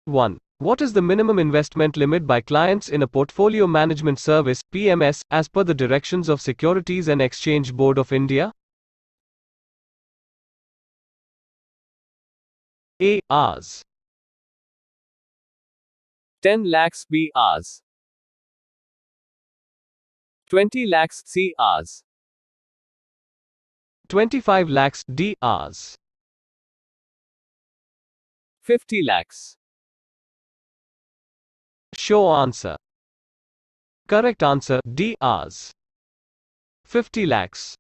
1. What is the minimum investment limit by clients in a portfolio management service (PMS) as per the directions of Securities and Exchange Board of India? A. Rs. 10 lakhs B Rs. 20 lakhs C Rs. 25 lakhs D Rs. 50 lakhs. Show answer. Correct answer D Rs. 50 lakhs.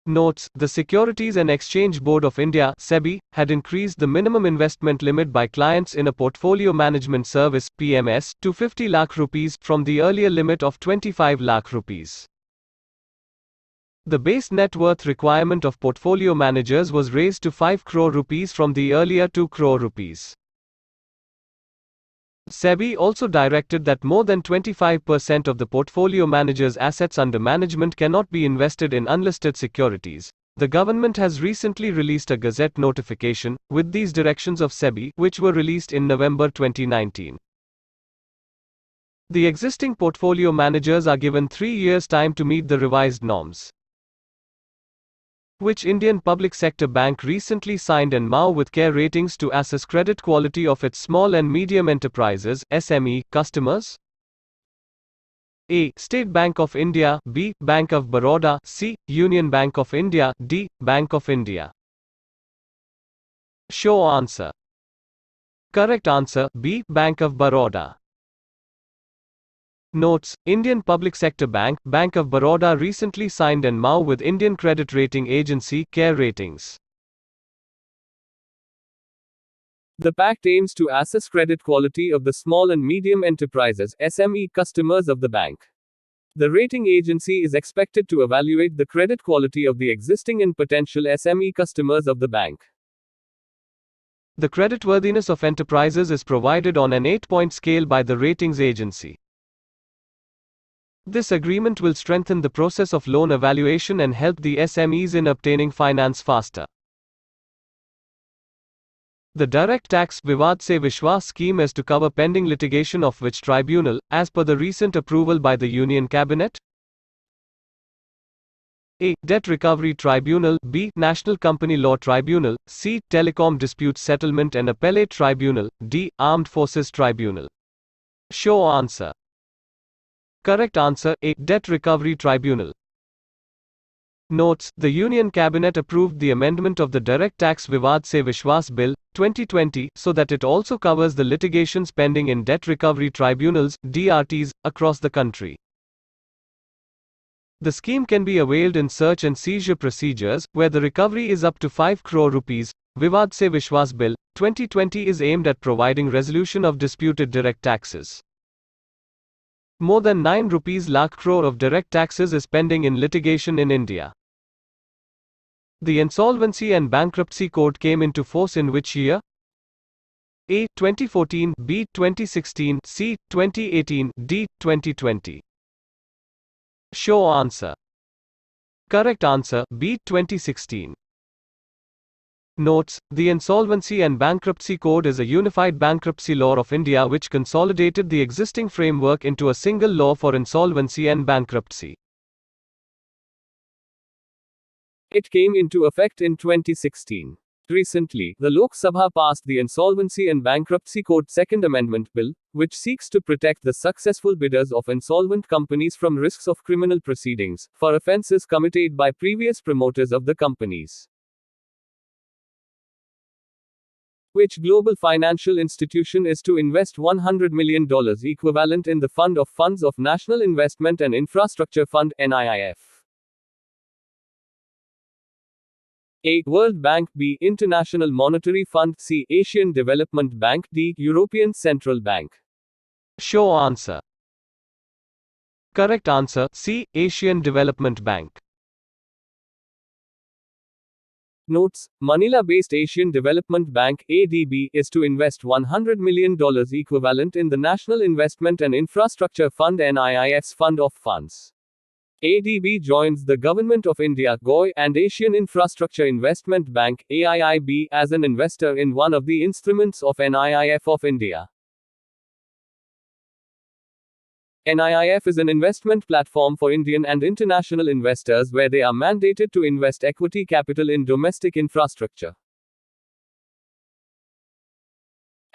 Notes: the Securities and Exchange Board of India (SEBI) had increased the minimum investment limit by clients in a portfolio management service (PMS) to 50 lakh rupees from the earlier limit of 25 lakh rupees. The base net worth requirement of portfolio managers was raised to 5 crore rupees from the earlier 2 crore rupees. SEBI also directed that more than 25% of the portfolio manager's assets under management cannot be invested in unlisted securities. The government has recently released a Gazette notification with these directions of SEBI, which were released in November 2019. The existing portfolio managers are given 3 years' time to meet the revised norms, which Indian Public Sector Bank recently signed an MOU with CARE Ratings to assess credit quality of its small and medium enterprises (SME) customers. A. State Bank of India, B. Bank of Baroda, C. Union Bank of India, D. Bank of India. Show answer. Correct answer B. Bank of Baroda. Notes: Indian Public Sector Bank, Bank of Baroda recently signed an MOU with Indian credit rating agency CARE Ratings. The pact aims to assess credit quality of the small and medium enterprises (SME) customers of the bank. The rating agency is expected to evaluate the credit quality of the existing and potential SME customers of the bank. The creditworthiness of enterprises is provided on an 8-point scale by the ratings agency. This agreement will strengthen the process of loan evaluation and help the SMEs in obtaining finance faster. The direct tax Vivad se Vishwas scheme is to cover pending litigation of which tribunal, as per the recent approval by the Union Cabinet? A. Debt Recovery Tribunal, B. National Company Law Tribunal, C. Telecom Dispute Settlement and Appellate Tribunal, D. Armed Forces Tribunal. Show answer. Correct answer A. Debt Recovery Tribunal. Notes: the Union Cabinet approved the amendment of the Direct Tax Vivad se Vishwas Bill, 2020, so that it also covers the litigations pending in debt recovery tribunals, DRTs, across the country. The scheme can be availed in search and seizure procedures, where the recovery is up to 5 crore rupees. Vivad se Vishwas Bill, 2020 is aimed at providing resolution of disputed direct taxes. More than 9 lakh crore of direct taxes is pending in litigation in India. The Insolvency and Bankruptcy Code came into force in which year? A. 2014, B. 2016, C. 2018, D. 2020. Show answer. Correct answer B. 2016. Notes: the Insolvency and Bankruptcy Code is a unified bankruptcy law of India which consolidated the existing framework into a single law for insolvency and bankruptcy. It came into effect in 2016. Recently, the Lok Sabha passed the Insolvency and Bankruptcy Code Second Amendment Bill, which seeks to protect the successful bidders of insolvent companies from risks of criminal proceedings for offences committed by previous promoters of the companies. Which global financial institution is to invest $100 million equivalent in the Fund of Funds of National Investment and Infrastructure Fund (NIIF)? A. World Bank, B. International Monetary Fund, C. Asian Development Bank, D. European Central Bank. Show answer. Correct answer C. Asian Development Bank. Notes: Manila-based Asian Development Bank (ADB) is to invest $100 million equivalent in the National Investment and Infrastructure Fund (NIIF's) Fund of Funds. ADB joins the Government of India (GOI) and Asian Infrastructure Investment Bank (AIIB) as an investor in one of the instruments of NIIF of India. NIIF is an investment platform for Indian and international investors where they are mandated to invest equity capital in domestic infrastructure.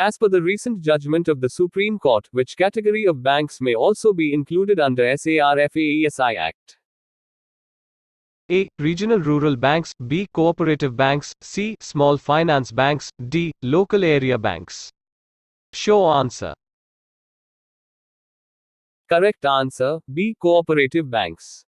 As per the recent judgment of the Supreme Court, which category of banks may also be included under SARFAESI Act? A. Regional rural banks. B. Cooperative banks. C. Small finance banks. D. Local area banks. Show answer. Correct answer, B. Cooperative banks.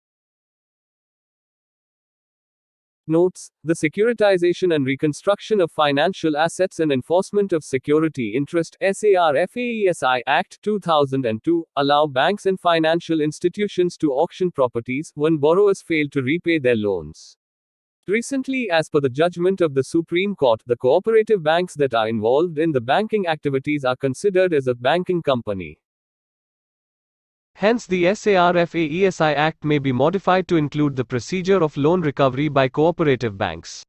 Notes: the Securitization and Reconstruction of Financial Assets and Enforcement of Security Interest (SARFAESI) Act 2002 allow banks and financial institutions to auction properties when borrowers fail to repay their loans. Recently, as per the judgment of the Supreme Court, the cooperative banks that are involved in the banking activities are considered as a banking company. Hence, the SARFAESI Act may be modified to include the procedure of loan recovery by cooperative banks.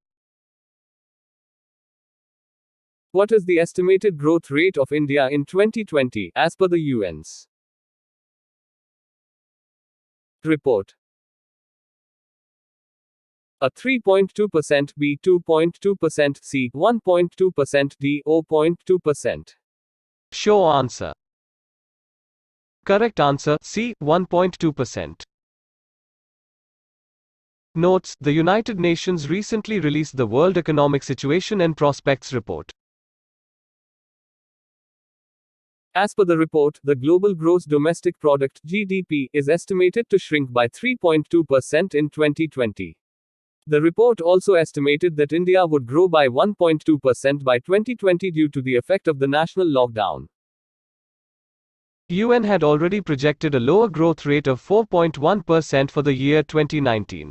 What is the estimated growth rate of India in 2020, as per the UN's report? A. 3.2%, B. 2.2%, C. 1.2%, D. 0.2%. Show answer. Correct answer, C. 1.2%. Notes: the United Nations recently released the World Economic Situation and Prospects report. As per the report, the global gross domestic product (GDP) is estimated to shrink by 3.2% in 2020. The report also estimated that India would grow by 1.2% by 2020 due to the effect of the national lockdown. UN had already projected a lower growth rate of 4.1% for the year 2019.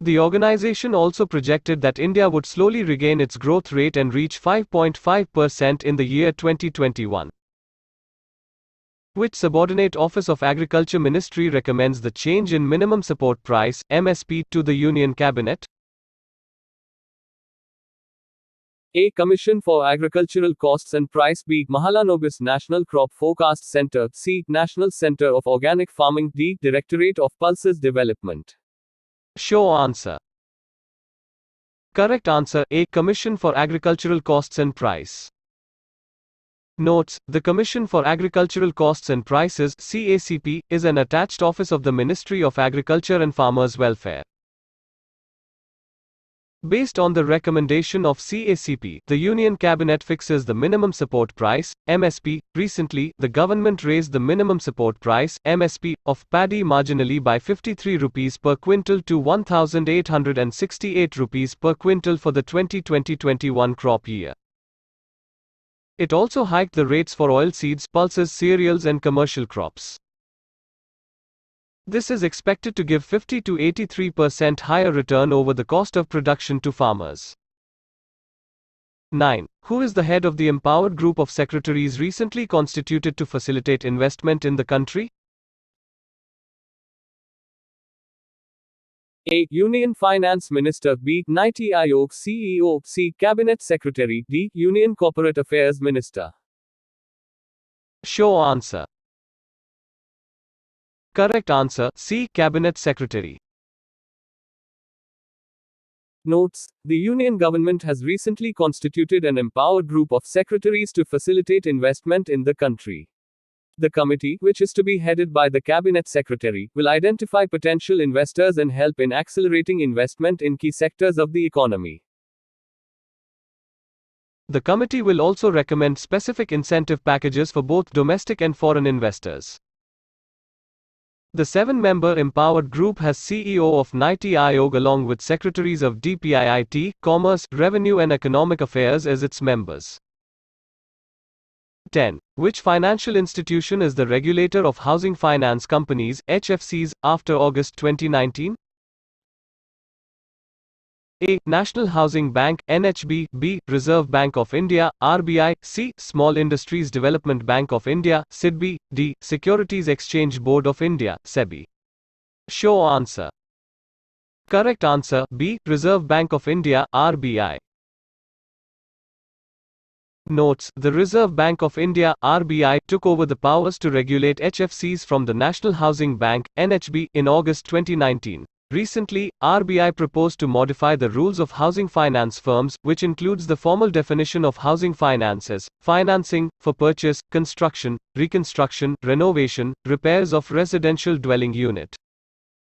The organization also projected that India would slowly regain its growth rate and reach 5.5% in the year 2021. Which Subordinate Office of Agriculture Ministry recommends the change in minimum support price (MSP) to the Union Cabinet? A. Commission for Agricultural Costs and Price. B. Mahalanobis National Crop Forecast Center. C. National Center of Organic Farming. D. Directorate of Pulses Development. Show answer. Correct answer, A. Commission for Agricultural Costs and Price. Notes: the Commission for Agricultural Costs and Prices (CACP) is an attached office of the Ministry of Agriculture and Farmers' Welfare. Based on the recommendation of CACP, the Union Cabinet fixes the minimum support price (MSP). Recently, the government raised the minimum support price (MSP) of paddy marginally by 53 rupees per quintal to 1,868 rupees per quintal for the 2020-21 crop year. It also hiked the rates for oilseeds, pulses, cereals and commercial crops. This is expected to give 50 to 83% higher return over the cost of production to farmers. 9. Who is the head of the empowered group of secretaries recently constituted to facilitate investment in the country? A. Union Finance Minister. B. Niti Aayog CEO. C. Cabinet Secretary. D. Union Corporate Affairs Minister. Show answer. Correct answer, C. Cabinet Secretary. Notes: the Union government has recently constituted an empowered group of secretaries to facilitate investment in the country. The committee, which is to be headed by the Cabinet Secretary, will identify potential investors and help in accelerating investment in key sectors of the economy. The committee will also recommend specific incentive packages for both domestic and foreign investors. The 7-member empowered group has CEO of Niti Aayog along with secretaries of DPIIT, Commerce, Revenue and Economic Affairs as its members. 10. Which financial institution is the regulator of housing finance companies, HFCs, after August 2019? A. National Housing Bank (NHB). B. Reserve Bank of India (RBI). C. Small Industries Development Bank of India (SIDBI). D. Securities Exchange Board of India (SEBI). Show answer. Correct answer B. Reserve Bank of India (RBI). Notes: the Reserve Bank of India (RBI) took over the powers to regulate HFCs from the National Housing Bank (NHB) in August 2019. Recently, RBI proposed to modify the rules of housing finance firms, which includes the formal definition of housing finance as financing for purchase, construction, reconstruction, renovation, repairs of residential dwelling unit.